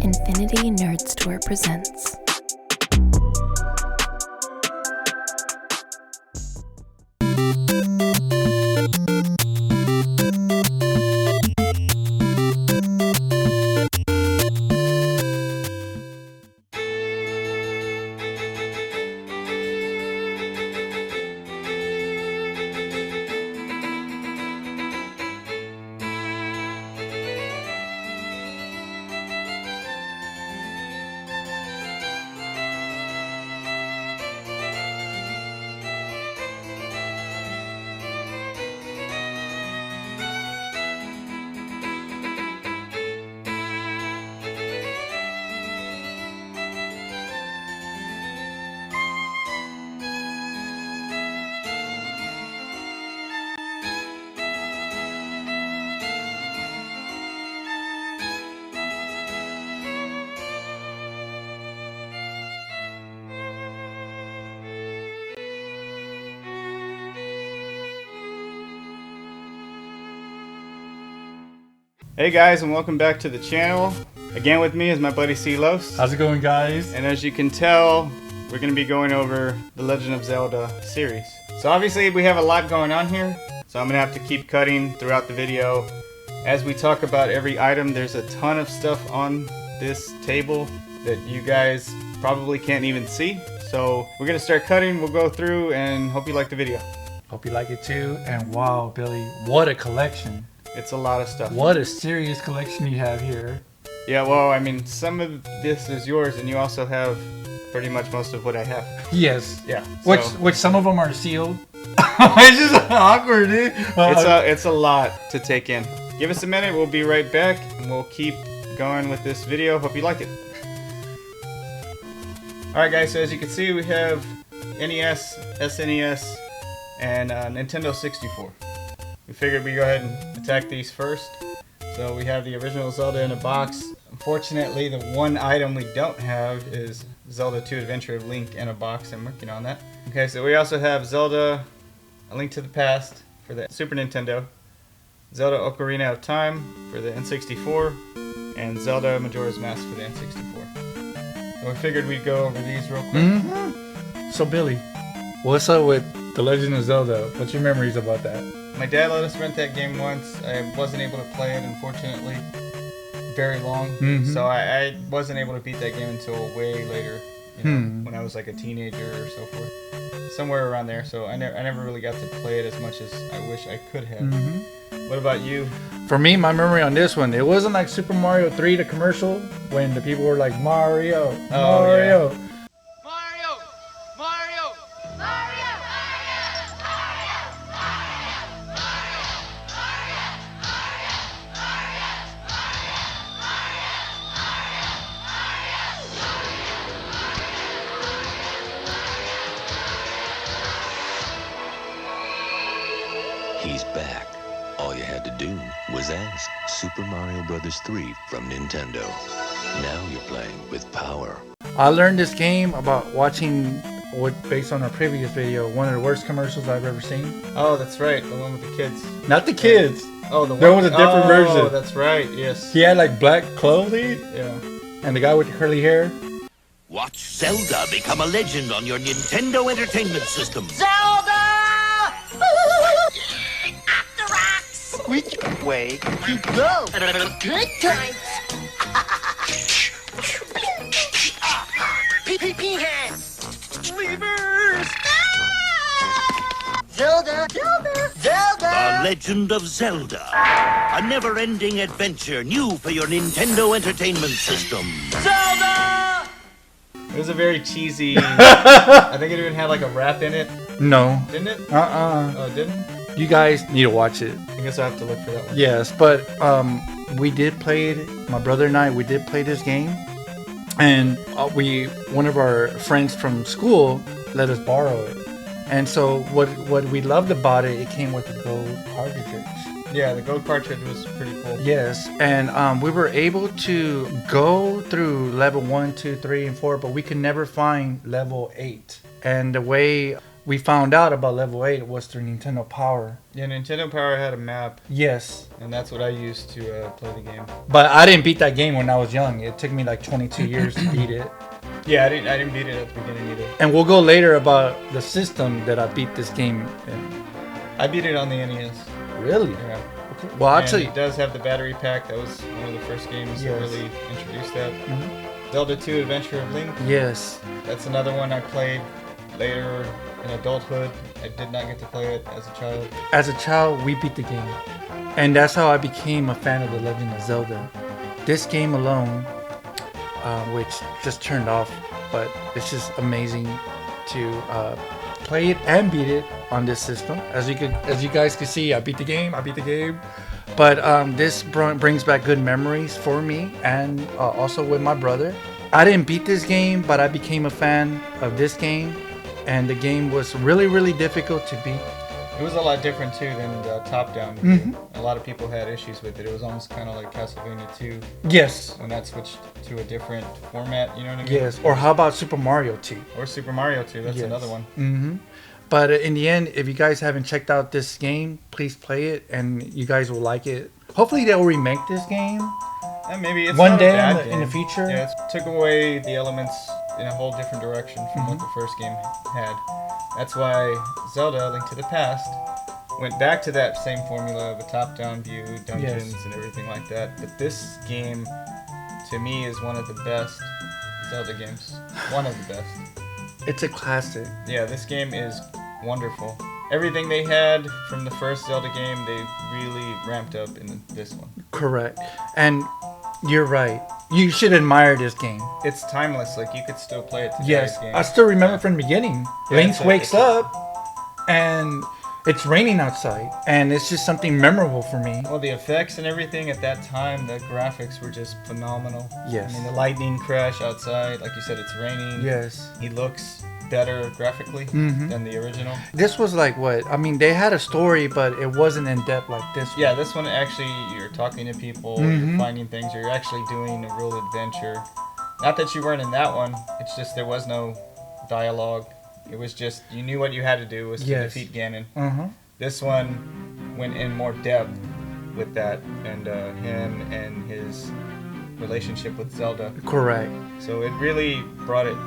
Infinity Nerd Store presents. Hey guys, and welcome back to the channel. Again with me is my buddy C-Los. How's it going, guys? And as you can tell, we're going to be going over the Legend of Zelda series. So obviously we have a lot going on here, so I'm going to have to keep cutting throughout the video. As we talk about every item, there's a ton of stuff on this table that you guys probably can't even see. So we're going to start cutting, we'll go through, and hope you like the video. Hope you like it too. And wow, Billy, what a collection. It's a lot of stuff. What a serious collection you have here. Yeah, well, I mean, some of this is yours, and you also have pretty much most of what I have. Yes. Yeah. Which some of them are sealed. It's just awkward, dude. It's a lot to take in. Give us a minute. We'll be right back, and we'll keep going with this video. Hope you like it. All right, guys. So as you can see, we have NES, SNES, and Nintendo 64. We figured we'd go ahead and attack these first. So we have the original Zelda in a box. Unfortunately, the one item we don't have is Zelda 2 Adventure of Link in a box. I'm working on that. Okay, so we also have Zelda A Link to the Past for the Super Nintendo, Zelda Ocarina of Time for the N64, and Zelda Majora's Mask for the N64. So we figured we'd go over these real quick. So Billy, what's up with The Legend of Zelda? What's your memories about that? My dad let us rent that game once. I wasn't able to play it, unfortunately, very long. So I wasn't able to beat that game until way later, when I was like a teenager or so forth. Somewhere around there. So I never really got to play it as much as I wish I could have. What about you? For me, my memory on this one, it wasn't like Super Mario 3, the commercial, when the people were like, Mario, Mario. Yeah. He's back. All you had to do was ask. Super Mario Bros. 3 from Nintendo. Now you're playing with power. I learned this game about watching, based on our previous video, one of the worst commercials I've ever seen. Oh, that's right. The one with the kids. Not the kids. Oh, the one. There was a different version. Oh, that's right. Yes. He had like black clothing. Yeah. And the guy with the curly hair. Watch Zelda become a legend on your Nintendo Entertainment System. Zelda! After rocks! Which way you go? Good times! Pee hands! Levers! Zelda! Zelda! Zelda! The Legend of Zelda. A never-ending adventure new for your Nintendo Entertainment System. Zelda! It was a very cheesy. I think it even had like a rap in it. No. Didn't it? Oh, it didn't? you guys need to watch it. I guess I have to look for that one. Yes, but we did play it. My brother and I, we did play this game, and one of our friends from school let us borrow it. And so what we loved about it, it came with the gold cartridge. Yeah, the gold cartridge was pretty cool. Yes, and we were able to go through level 1, 2, 3, and 4, but we could never find level 8. And the way we found out about level 8 was through Nintendo Power. Yeah, Nintendo Power had a map, Yes. and that's what I used to play the game. But I didn't beat that game when I was young. It took me like 22 years to beat it. Yeah, I didn't beat it at the beginning either. And we'll go later about the system that I beat this game in. I beat it on the NES. Really? Yeah. Okay. Well, I'll And tell you. it does have the battery pack. That was one of the first games that Yes. really introduced that. Mhm. Zelda 2 Adventure of Link. Yes. That's another one I played later in adulthood. I did not get to play it as a child. As a child, we beat the game. And that's how I became a fan of The Legend of Zelda. This game alone, which just turned off, but it's just amazing to play it and beat it on this system. As you guys can see, I beat the game. But this brings back good memories for me, and also with my brother. I didn't beat this game, but I became a fan of this game, and the game was really, really difficult to beat. It was a lot different too than the top-down. Mhm. A lot of people had issues with it. It was almost kind of like Castlevania 2 Yes. when that switched to a different format. You know what I mean? Yes. Or how about Super Mario 2? Or Super Mario 2. That's Yes. another one. Mm-hmm. But in the end, if you guys haven't checked out this game, please play it, and you guys will like it. Hopefully, they'll remake this game. And maybe it's One not day a bad in the game. future. Yeah, it took away the elements in a whole different direction from what Mm-hmm. the first game had. That's why Zelda: Link to the Past went back to that same formula of a top-down view, dungeons, and everything like that. But this game, to me, is one of the best Zelda games. One of the best. It's a classic. Yeah, this game is wonderful. Everything they had from the first Zelda game, they really ramped up in this one. Correct. And you're right. You should admire this game. It's timeless. Like, you could still play it today. Yes. Game. I still remember from the beginning. Yeah, Link it's a- wakes it's a- up, and it's raining outside, and it's just something memorable for me. Well, the effects and everything at that time, the graphics were just phenomenal. Yes. I mean, the lightning crash outside, like you said, it's raining. Yes. He looks better graphically Mhm. than the original. This was like what? I mean, they had a story, but it wasn't in depth like this one. Yeah, this one actually, you're talking to people, Mhm. you're finding things, you're actually doing a real adventure. Not that you weren't in that one, it's just there was no dialogue. It was just, you knew what you had to do was to Yes. defeat Ganon. Uh-huh. This one went in more depth with that, and him and his relationship with Zelda. Correct. So it really brought it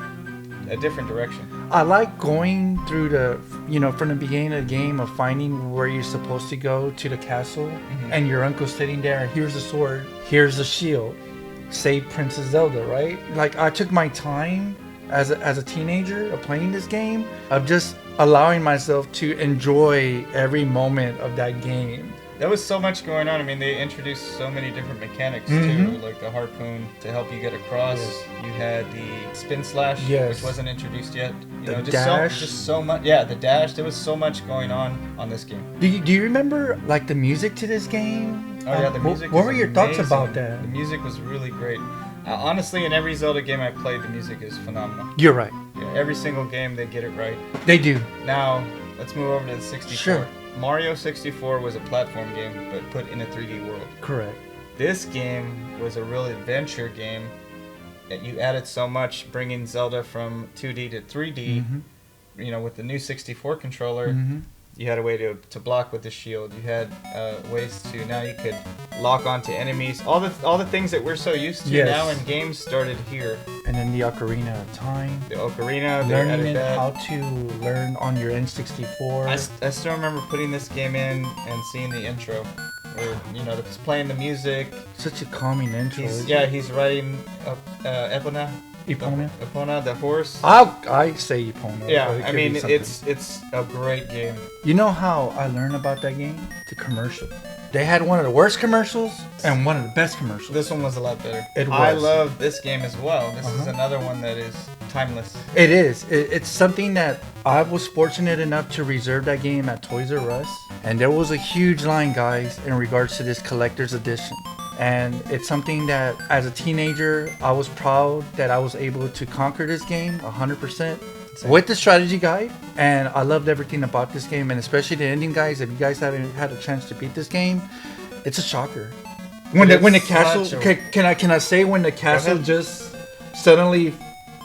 a different direction. I like going through from the beginning of the game of finding where you're supposed to go to the castle, and your uncle's sitting there. Here's the sword. Here's the shield. Save Princess Zelda, right? Like, I took my time as a teenager of playing this game, of just allowing myself to enjoy every moment of that game. There was so much going on. I mean, they introduced so many different mechanics Mhm. too, like the harpoon to help you get across. Yes. You had the spin slash, Yes. which wasn't introduced yet. You The know, dash. just so much. Yeah, the dash. There was so much going on this game. Do you remember like the music to this game? Oh yeah, the music. What is were your thoughts amazing. about that? The music was really great. Honestly, in every Zelda game I played, the music is phenomenal. You're right. Yeah, every single game they get it right. They do. Now, let's move over to the 64. Sure. Mario 64 was a platform game, but put in a 3D world. Correct. This game was a real adventure game that you added so much, bringing Zelda from 2D to 3D. Mhm. You know, with the new 64 controller, Mhm. you had a way to block with the shield. You had ways to, now you could lock onto enemies. All the things that we're so used to Yes. now in games started here. And then the Ocarina of Time. The Ocarina, they Learning added that. how to learn on your N64. I still remember putting this game in and seeing the intro, where it's playing the music. Such a calming intro. He's riding Epona. Epona. Epona, the horse. I say Epona. Yeah, but it I could mean be something. it's a great game. You know how I learned about that game? The commercial. They had one of the worst commercials and one of the best commercials. This one was a lot better. It I was. love this game as well. This is Uh-huh. another one that is timeless. It is. It's something that I was fortunate enough to reserve that game at Toys R Us. And there was a huge line, guys, in regards to this collector's edition. And it's something that, as a teenager, I was proud that I was able to conquer this game 100% with the strategy guide. And I loved everything about this game, and especially the ending, guys. If you guys haven't had a chance to beat this game, it's a shocker. When the castle, can I say when the castle ahead. just suddenly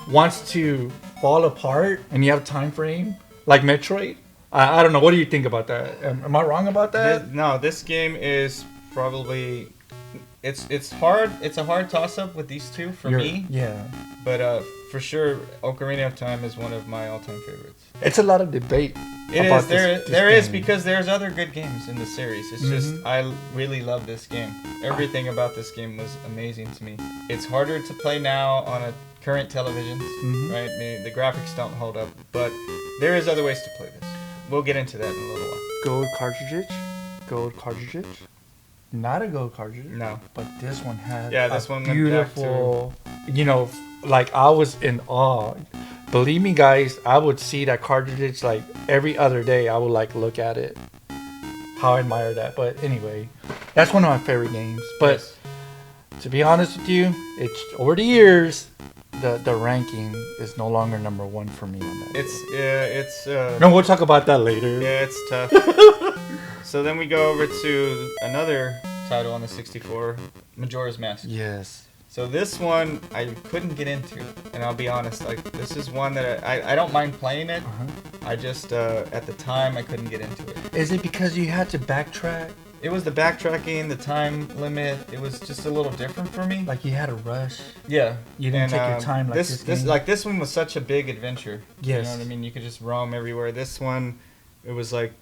wants to fall apart and you have time frame like Metroid. I don't know. What do you think about that? Am I wrong about that? No, this game is probably it's hard. It's a hard toss up with these two for me. Yeah. But for sure, Ocarina of Time is one of my all-time favorites. It's a lot of debate. It about is. this There is game. because there's other good games in the series. It's just I really love this game. Everything about this game was amazing to me. It's harder to play now on a current televisions, right? I mean, the graphics don't hold up, but there is other ways to play this. We'll get into that in a little while. Gold cartridges. Not a gold cartridge. No. But this one had this one went back beautiful. Like I was in awe. Believe me, guys, I would see that cartridge like every other day. I would like look at it. How I admire that. But anyway, that's one of my favorite games. But to be honest with you, it's over the years, the ranking is no longer number one for me on that. No, we'll talk about that later. Yeah, it's tough. So then we go over to another title on the 64, Majora's Mask. Yes. So this one I couldn't get into, and I'll be honest, like this is one that I don't mind playing it. I just at the time I couldn't get into it. Is it because you had to backtrack? It was the backtracking, the time limit. It was just a little different for me. Like you had to rush. Yeah. You didn't take your time like this one was such a big adventure. Yes. You know what I mean? You could just roam everywhere. This one, it was like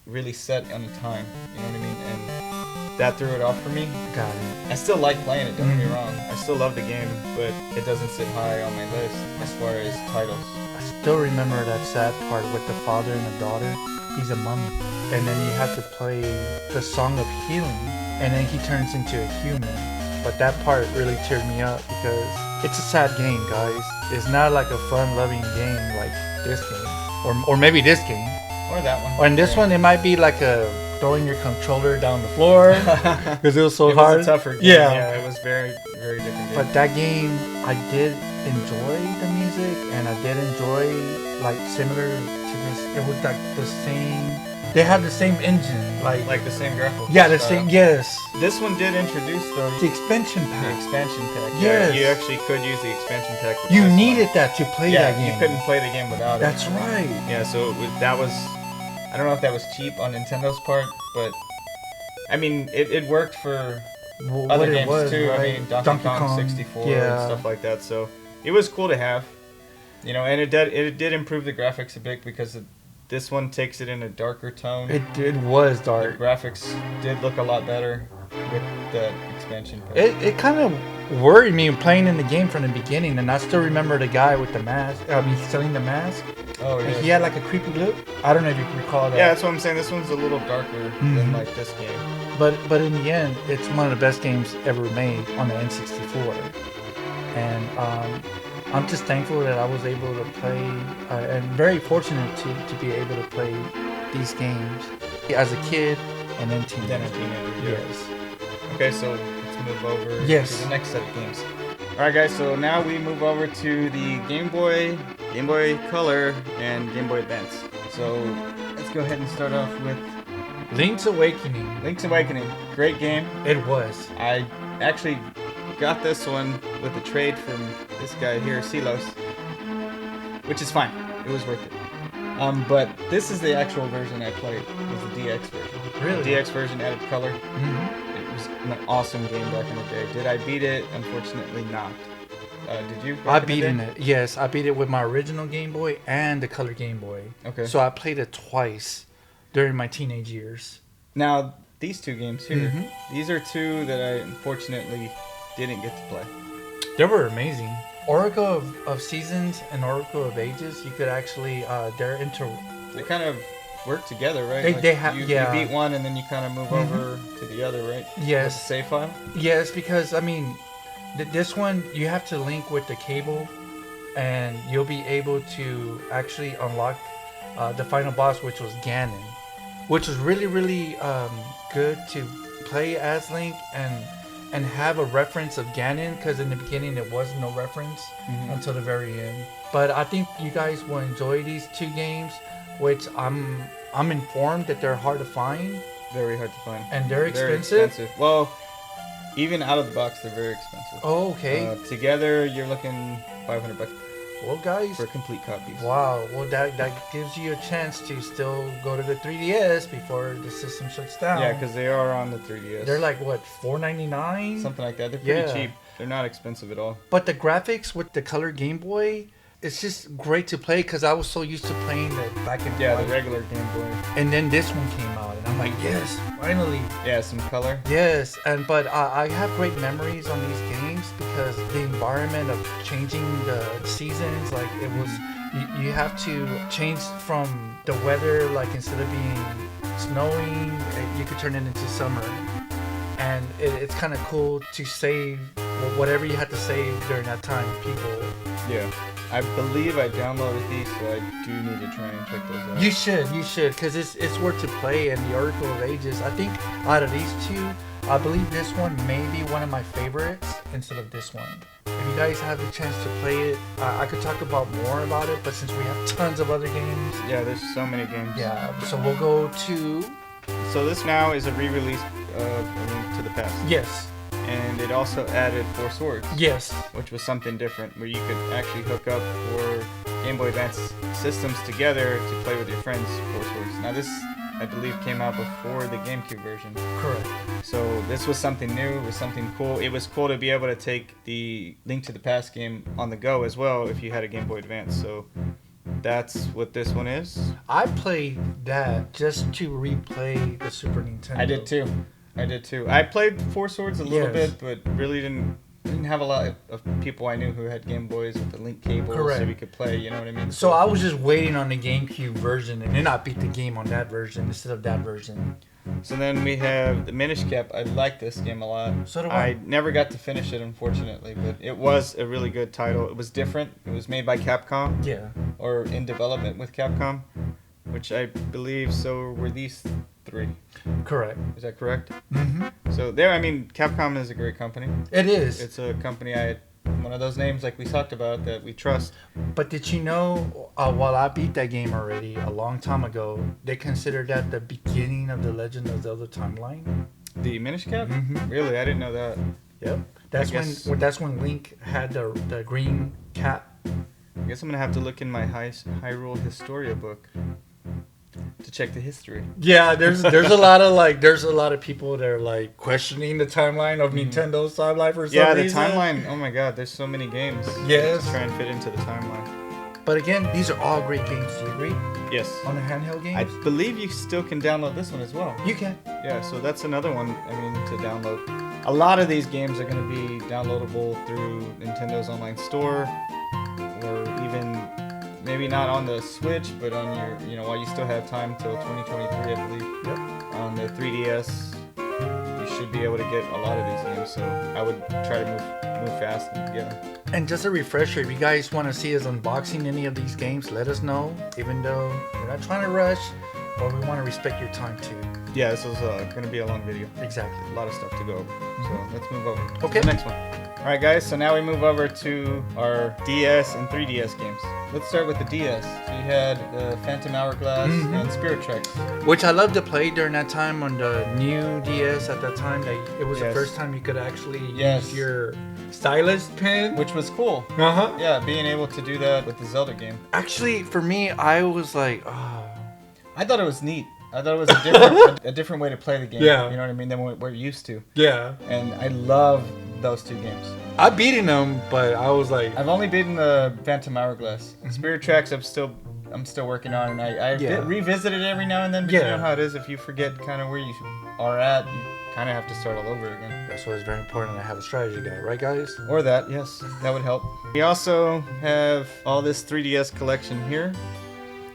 really set on the time. You know what I mean? And that threw it off for me. Got it. I still like playing it, don't get me wrong. I still love the game, but it doesn't sit high on my list as far as titles. I still remember that sad part with the father and the daughter. He's a mummy. And then you have to play the Song of Healing. And then he turns into a human. But that part really teared me up because it's a sad game, guys. It's not like a fun-loving game like this game. Or maybe this game. Or that one. Or in this one, it might be like a throwing your controller down the floor because it was so hard. It was a tougher game. Yeah, it was very, very different game. But that game, I did enjoy the music, and I did enjoy like similar to this. It was like the same. They had the same engine, like the same graphics. Yeah, the same. Yes. This one did introduce though the expansion pack. The expansion pack. Yes. Yeah, you actually could use the expansion pack. You needed that to play that game. You couldn't play the game without it. That's right. Yeah, so that was. I don't know if that was cheap on Nintendo's part, but I mean, it worked for other games too. Right? I mean, Donkey Kong 64 and stuff like that. So it was cool to have, and it did improve the graphics a bit because this one takes it in a darker tone. It was dark. The graphics did look a lot better with the expansion pack. It kind of worried me playing in the game from the beginning, and I still remember the guy with the mask. I mean, selling the mask. Oh, yeah. He had like a creepy look. I don't know if you can recall that. Yeah, that's what I'm saying. This one's a little darker than like this game. But in the end, it's one of the best games ever made on the N64. And I'm just thankful that I was able to play, and very fortunate to be able to play these games as a kid and then teenager. Yes. Okay, so let's move over to the next set of games. Alright guys, so now we move over to the Game Boy Color, and Game Boy Advance. So let's go ahead and start off with Link's Awakening. Link's Awakening, great game. It was. I actually got this one with a trade from this guy here, Silos, which is fine. It was worth it. But this is the actual version I played. It was the DX version. Really? The DX version added color. It was an awesome game back in the day. Did I beat it? Unfortunately not. Did you? I beat it. Yes, I beat it with my original Game Boy and the color Game Boy. Okay. So I played it twice during my teenage years. Now, these two games here, these are two that I unfortunately didn't get to play. They were amazing. Oracle of Seasons and Oracle of Ages, you could actually, They kind of work together, right? You beat one and then you kind of move over to the other, right? Yes. With the save file? Yes, because, I mean, this one, you have to link with the cable, and you'll be able to actually unlock the final boss, which was Ganon, which was really, really good to play as Link and have a reference of Ganon, because in the beginning it was no reference until the very end. But I think you guys will enjoy these two games, which I'm informed that they're hard to find. Very hard to find. And they're expensive? Very expensive. Well, even out of the box, they're very expensive. Oh, okay. Together, you're looking $500. Well, guys, for complete copies. wow. Well, that gives you a chance to still go to the 3DS before the system shuts down. Yeah, because they are on the 3DS. They're like, what, $4.99? Something like that. They're pretty Yeah. cheap. They're not expensive at all. But the graphics with the color Game Boy, it's just great to play because I was so used to playing the black and Yeah, white. the regular Game Boy. And then this one came out, and I'm like, yes, finally. Yeah, some color. Yes, but I have great memories on these games because the environment of changing the seasons, like it was, you have to change from the weather, like instead of being snowing, you could turn it into summer. And it's kind of cool to save whatever you had to save during that time, people. Yeah. I believe I downloaded these, so I do need to try and check those out. You should, because it's worth to play. And the Oracle of Ages, I think out of these two, I believe this one may be one of my favorites instead of this one. If you guys have the chance to play it, I could talk about more about it, but since we have tons of other games. Yeah, there's so many games. Yeah, so we'll go to... So this now is a re-release of A Link to the Past. Yes. And it also added 4 Swords. Yes. Which was something different, where you could actually hook up 4 Game Boy Advance systems together to play with your friends 4 Swords. Now this, I believe, came out before the GameCube version. Correct. So this was something new, it was something cool. It was cool to be able to take the Link to the Past game on the go as well if you had a Game Boy Advance. So that's what this one is. I played that just to replay the Super Nintendo. I did too. I played 4 Swords a little Yes. bit, but really didn't have a lot of people I knew who had Game Boys with the link cable, Correct. so we could play. You know what I mean? So I was just waiting on the GameCube version, and then I beat the game on that version instead of that version. So then we have the Minish Cap. I like this game a lot. So do I. I never got to finish it, unfortunately, but it was a really good title. It was different. It was made by Capcom, Yeah. or in development with Capcom, which I believe so were these 3. Correct. Is that correct? Mm-hmm. So there, I mean, Capcom is a great company. It is. It's a company one of those names like we talked about that we trust. But did you know, while I beat that game already a long time ago, they considered that the beginning of the Legend of Zelda timeline? The Minish Cap? Mhm. Really? I didn't know that. Yep. That's when Link had the green cap. I guess I'm gonna have to look in my Hyrule Historia book to check the history. Yeah, there's a lot of people that are like questioning the timeline of Nintendo's timeline for some Yeah, the reason. timeline. Oh my God, there's so many games. Yes. To try and fit into the timeline. But again, these are all great games. Do you agree? Yes. On the handheld games, I believe you still can download this one as well. you can. Yeah, so that's another one, I mean, to download. A lot of these games are going to be downloadable through Nintendo's online store, or even maybe not on the Switch, but on your, while you still have time till 2023, I believe. Yep. On the 3DS, you should be able to get a lot of these games, so I would try to move fast and get them. And just a refresher, if you guys want to see us unboxing any of these games, let us know. Even though we're not trying to rush, but we want to respect your time too. Yeah, this is going to be a long video. Exactly. A lot of stuff to go over. So let's move over Okay. to the next one. All right, guys, so now we move over to our DS and 3DS games. Let's start with the DS. So you had the Phantom Hourglass and Spirit Tracks. Which I loved to play during that time on the new DS at that time. It was the Yes. first time you could actually Yes. use your stylus pen. Which was cool. Uh-huh. Yeah, being able to do that with the Zelda game. Actually, for me, I was like, oh. I thought it was neat. I thought it was a different, a different way to play the game. Yeah. You know what I mean? Than what we're used to. Yeah. And I love those 2 games. I beaten them, but I was like, I've only beaten the Phantom Hourglass. Spirit Tracks, I'm still working on, and I revisit it every now and then. Because you know how it is. If you forget kind of where you are at, you kind of have to start all over again. that's why it's very important to have a strategy guide, right, guys? Or that, yes, that would help. We also have all this 3DS collection here,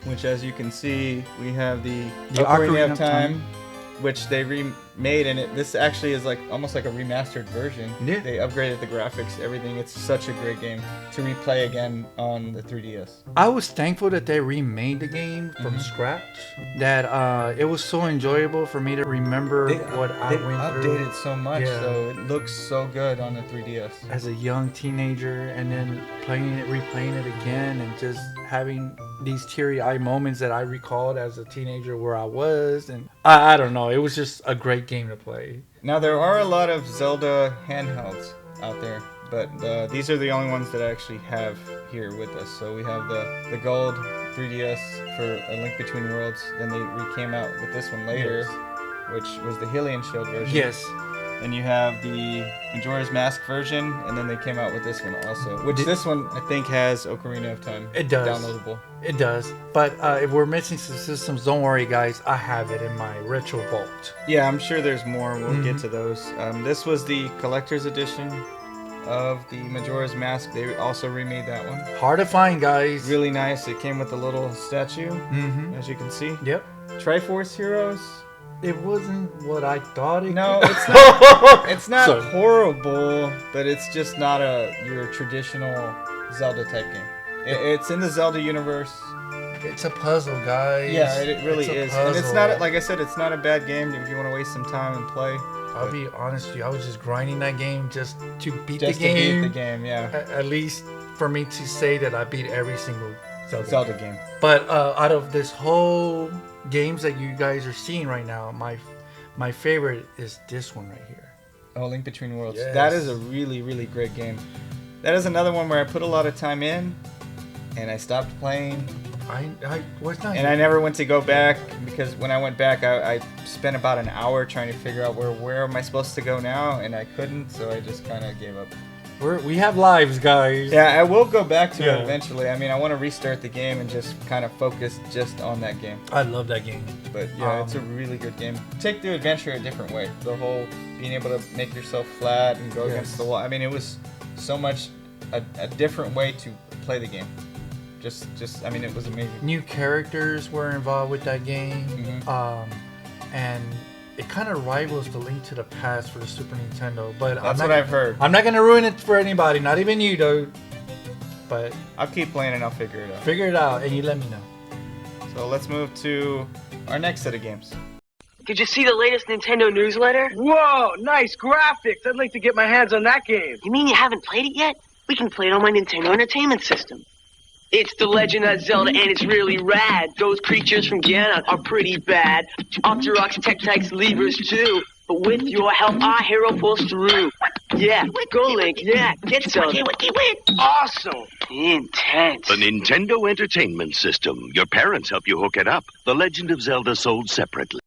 which, as you can see, we have the Ocarina of Time, which they remade, and this actually is like almost like a remastered version. Yeah. They upgraded the graphics, everything. It's such a great game to replay again on the 3DS. I was thankful that they remade the game from scratch. That it was so enjoyable for me to remember what I went through. Updated so much, so it looks so good on the 3DS. As a young teenager, and then replaying it again, and just having these teary-eyed moments that I recalled as a teenager where I was, and I don't know, it was just a great game to play. Now there are a lot of Zelda handhelds out there. but these are the only ones that I actually have here with us. So we have the gold 3DS for A Link Between Worlds. Then we came out with this one later, which was the Hylian Shield version. Yes. And you have the Majora's Mask version, and then they came out with this one also. Which this one, I think, has Ocarina of Time. It does. Downloadable. It does. But if we're missing some systems, don't worry, guys. I have it in my Retro Vault. Yeah, I'm sure there's more. We'll get to those. This was the collector's edition of the Majora's Mask. They also remade that one. Hard to find, guys. Really nice. It came with a little statue, as you can see. Yep. Triforce Heroes. It wasn't what I thought it No, could. it's not. It's not Sorry. horrible, but it's just not your traditional Zelda type game. It's in the Zelda universe. It's a puzzle, guys. Yeah, it really It's a is. And it's puzzle. not, like I said, it's not a bad game if you want to waste some time and play. I'll be honest with you. I was just grinding that game just to beat Just the game. to beat the game, yeah. At least for me to say that I beat every single Zelda game. But out of this whole games that you guys are seeing right now, my favorite is this one right here. Oh, Link Between Worlds. Yes. That is a really, really great game. That is another one where I put a lot of time in, and I stopped playing. What's not? And I never went to go back, because when I went back, I spent about an hour trying to figure out where am I supposed to go now, and I couldn't, so I just kind of gave up. We have lives, guys. Yeah, I will go back to Yeah. it eventually. I mean, I want to restart the game and just kind of focus just on that game. I love that game. But yeah, it's a really good game. Take the adventure a different way. The whole being able to make yourself flat and go against the wall. I mean, it was so much a different way to play the game. I mean, it was amazing. New characters were involved with that game, and it kind of rivals the Link to the Past for the Super Nintendo. But That's what I've heard. I'm not gonna ruin it for anybody, not even you, though. But I'll keep playing and I'll figure it out. figure it out, and you let me know. So let's move to our next set of games. Did you see the latest Nintendo newsletter? Whoa, nice graphics. I'd like to get my hands on that game. You mean you haven't played it yet? We can play it on my Nintendo Entertainment System. It's the Legend of Zelda, and it's really rad. Those creatures from Ganon are pretty bad. Octoroks, Tektites, Levers, too. But with your help, our hero pulls through. Yeah, go Link. Yeah, get Zelda. Awesome. Intense. The Nintendo Entertainment System. Your parents help you hook it up. The Legend of Zelda sold separately.